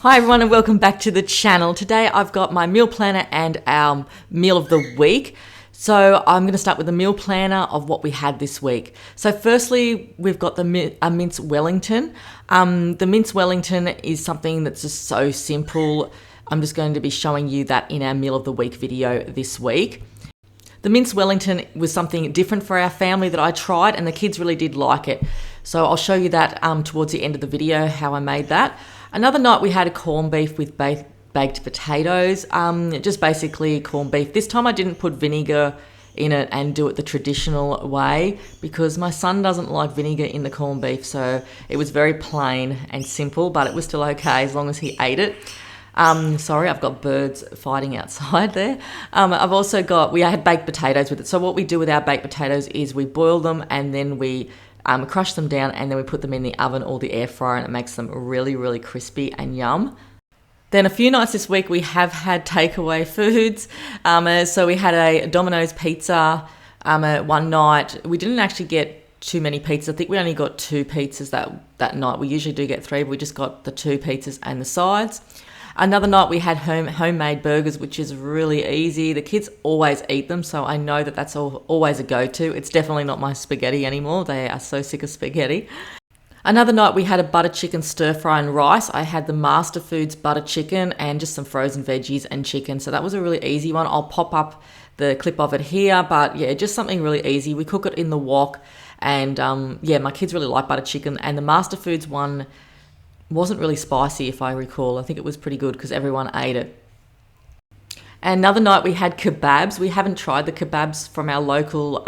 Hi everyone and welcome back to the channel. Today I've got my meal planner and our meal of the week. So I'm going to start with the meal planner of what we had this week. So firstly, we've got the Mince Wellington. The Mince Wellington is something that's just so simple. I'm just going to be showing you that in our meal of the week video this week. The Mince Wellington was something different for our family that I tried and the kids really did like it. So I'll show you that towards the end of the video, how I made that. Another night we had a corned beef with baked potatoes, just basically corned beef. This time I didn't put vinegar in it and do it the traditional way because my son doesn't like vinegar in the corned beef, so it was very plain and simple, but it was still okay as long as he ate it. Sorry, I've got birds fighting outside there. We had baked potatoes with it. So what we do with our baked potatoes is we boil them and then we crush them down and then we put them in the oven or the air fryer and it makes them really, really crispy and yum. Then a few nights this week we have had takeaway foods. So we had a Domino's pizza one night. We didn't actually get too many pizzas. I think we only got 2 pizzas that night. We usually do get 3, but we just got the 2 pizzas and the sides. Another night we had homemade burgers, which is really easy. The kids always eat them, so I know that that's always a go-to. It's definitely not my spaghetti anymore. They are so sick of spaghetti. Another night we had a butter chicken stir fry and rice. I had the Master Foods butter chicken and just some frozen veggies and chicken. So that was a really easy one. I'll pop up the clip of it here, but yeah, just something really easy. We cook it in the wok and my kids really like butter chicken, and the Master Foods one wasn't really spicy if I recall. I think it was pretty good because everyone ate it. And another night we had kebabs. We haven't tried the kebabs from our local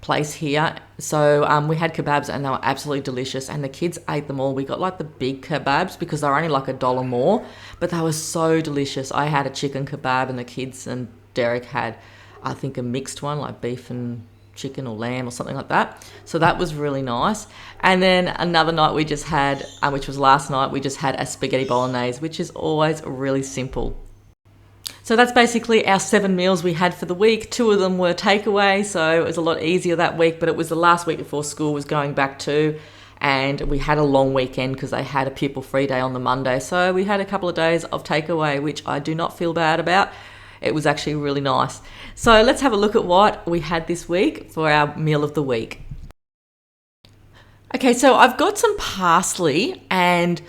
place here. So we had kebabs and they were absolutely delicious and the kids ate them all. We got like the big kebabs because they were only like $1 more, but they were so delicious. I had a chicken kebab and the kids and Derek had, I think, a mixed one, like beef and chicken or lamb or something like that. So that was really nice. And then another night we just had, which was last night, we just had a spaghetti bolognese, which is always really simple. So that's basically our 7 meals we had for the week. 2 of them were takeaway, so it was a lot easier that week, but it was the last week before school was going back too. And we had a long weekend because they had a pupil free day on the Monday. So we had a couple of days of takeaway, which I do not feel bad about. It was actually really nice. So let's have a look at what we had this week for our meal of the week. Okay, so I've got some parsley and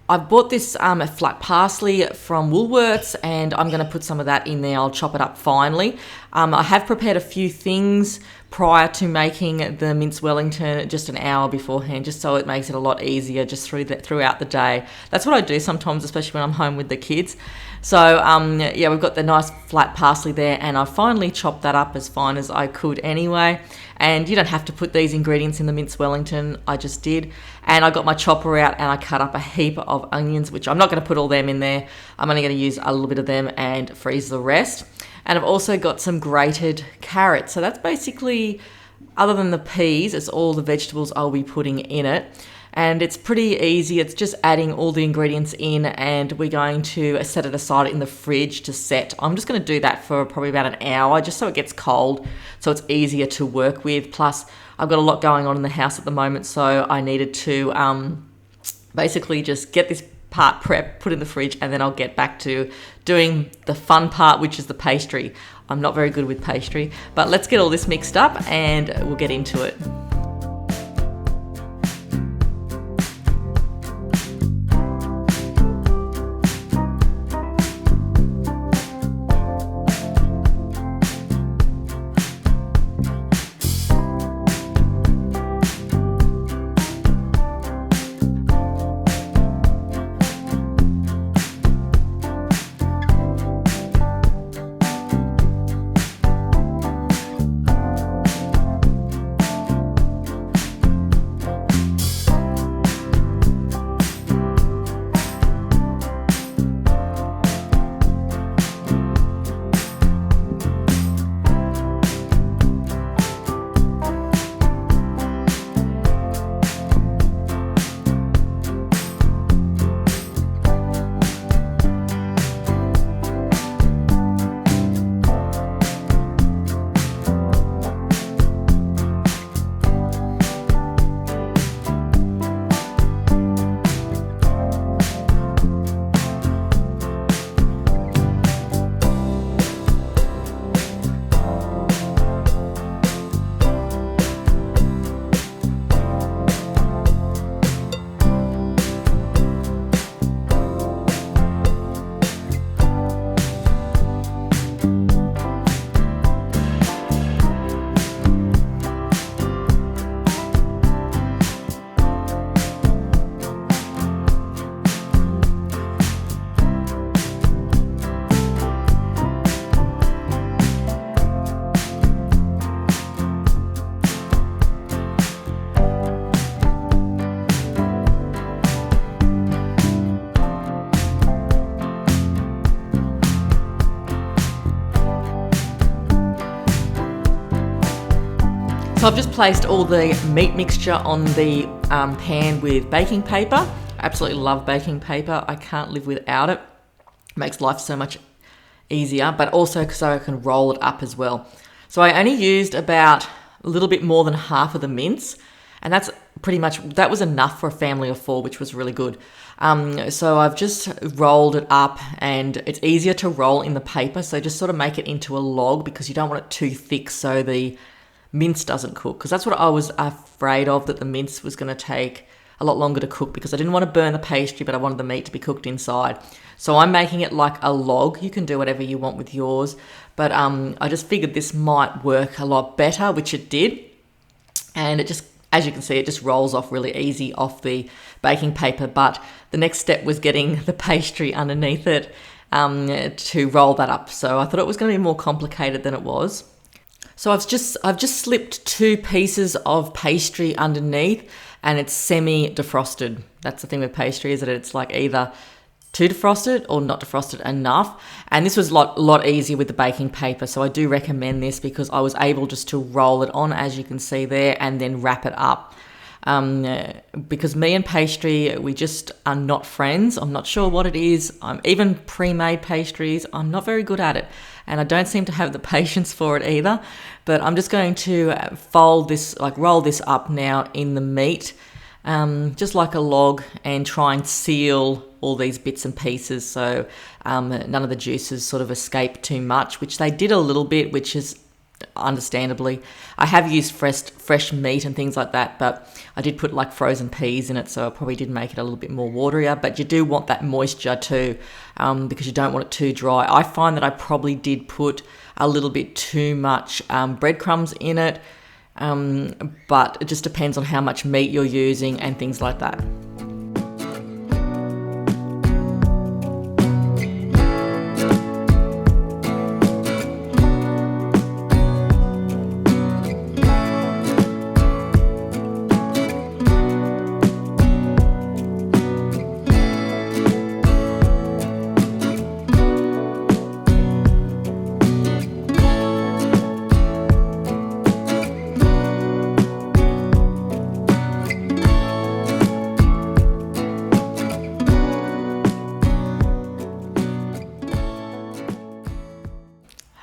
I've bought this flat parsley from Woolworths and I'm going to put some of that in there. I'll chop it up finely. I have prepared a few things prior to making the Mince Wellington just an hour beforehand, just so it makes it a lot easier just throughout the day. That's what I do sometimes, especially when I'm home with the kids. So we've got the nice flat parsley there and I finally chopped that up as fine as I could anyway. And you don't have to put these ingredients in the Mince Wellington, I just did. And I got my chopper out and I cut up a heap of onions, which I'm not going to put all them in there. I'm only going to use a little bit of them and freeze the rest. And I've also got some grated carrots. So that's basically, other than the peas, it's all the vegetables I'll be putting in it. And it's pretty easy. It's just adding all the ingredients in and we're going to set it aside in the fridge to set. I'm just going to do that for probably about an hour just so it gets cold, so it's easier to work with. Plus, I've got a lot going on in the house at the moment, so I needed to basically just get this part prep, put in the fridge, and then I'll get back to doing the fun part, which is the pastry. I'm not very good with pastry, but let's get all this mixed up and we'll get into it. So I've just placed all the meat mixture on the pan with baking paper. I absolutely love baking paper. I can't live without it. It makes life so much easier, but also so I can roll it up as well. So I only used about a little bit more than half of the mince, and that's pretty much, that was enough for a family of 4, which was really good. So I've just rolled it up, and it's easier to roll in the paper, so just sort of make it into a log because you don't want it too thick so the mince doesn't cook, because that's what I was afraid of, that the mince was going to take a lot longer to cook because I didn't want to burn the pastry, but I wanted the meat to be cooked inside. So I'm making it like a log. You can do whatever you want with yours, but I just figured this might work a lot better, which it did. And it just, as you can see, it just rolls off really easy off the baking paper. But the next step was getting the pastry underneath it to roll that up. So I thought it was going to be more complicated than it was. So I've just slipped 2 pieces of pastry underneath, and it's semi-defrosted. That's the thing with pastry, is that it's like either too defrosted or not defrosted enough. And this was a lot easier with the baking paper. So I do recommend this because I was able just to roll it on, as you can see there, and then wrap it up. Because me and pastry, we just are not friends. I'm not sure what it is. Even pre-made pastries, I'm not very good at it. And I don't seem to have the patience for it either. But I'm just going to fold this, like roll this up now in the meat, just like a log, and try and seal all these bits and pieces so none of the juices sort of escape too much, which they did a little bit, which is understandably. I have used fresh meat and things like that, but I did put like frozen peas in it, so I probably did make it a little bit more waterier. But you do want that moisture too, because you don't want it too dry. I find that I probably did put a little bit too much breadcrumbs in it, but it just depends on how much meat you're using and things like that.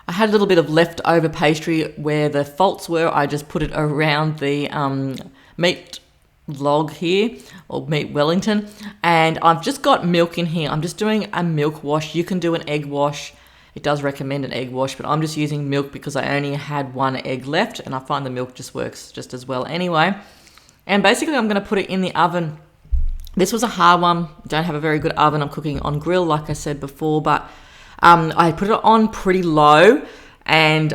I had a little bit of leftover pastry where the faults were. I just put it around the meat log here, or meat Wellington, and I've just got milk in here. I'm just doing a milk wash. You can do an egg wash. It does recommend an egg wash, but I'm just using milk because I only had 1 egg left, and I find the milk just works just as well anyway. And basically I'm going to put it in the oven. This was a hard one. Don't have a very good oven. I'm cooking on grill, like I said before, but I put it on pretty low, and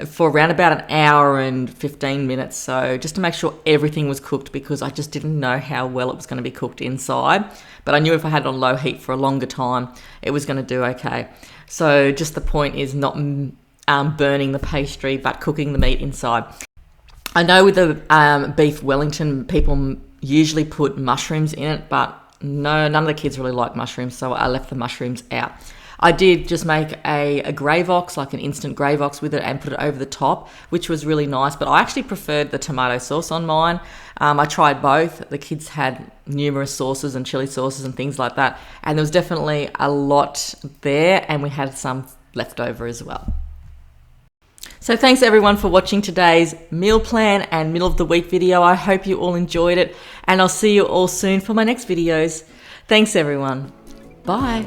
for around about an hour and 15 minutes. So just to make sure everything was cooked, because I just didn't know how well it was going to be cooked inside. But I knew if I had it on low heat for a longer time, it was going to do okay. So just the point is not burning the pastry, but cooking the meat inside. I know with the beef Wellington, people usually put mushrooms in it, but no, none of the kids really like mushrooms, so I left the mushrooms out. I did just make a Gravox, like an instant Gravox with it, and put it over the top, which was really nice. But I actually preferred the tomato sauce on mine. I tried both. The kids had numerous sauces and chili sauces and things like that. And there was definitely a lot there, and we had some left over as well. So thanks everyone for watching today's meal plan and middle of the week video. I hope you all enjoyed it, and I'll see you all soon for my next videos. Thanks everyone. Bye.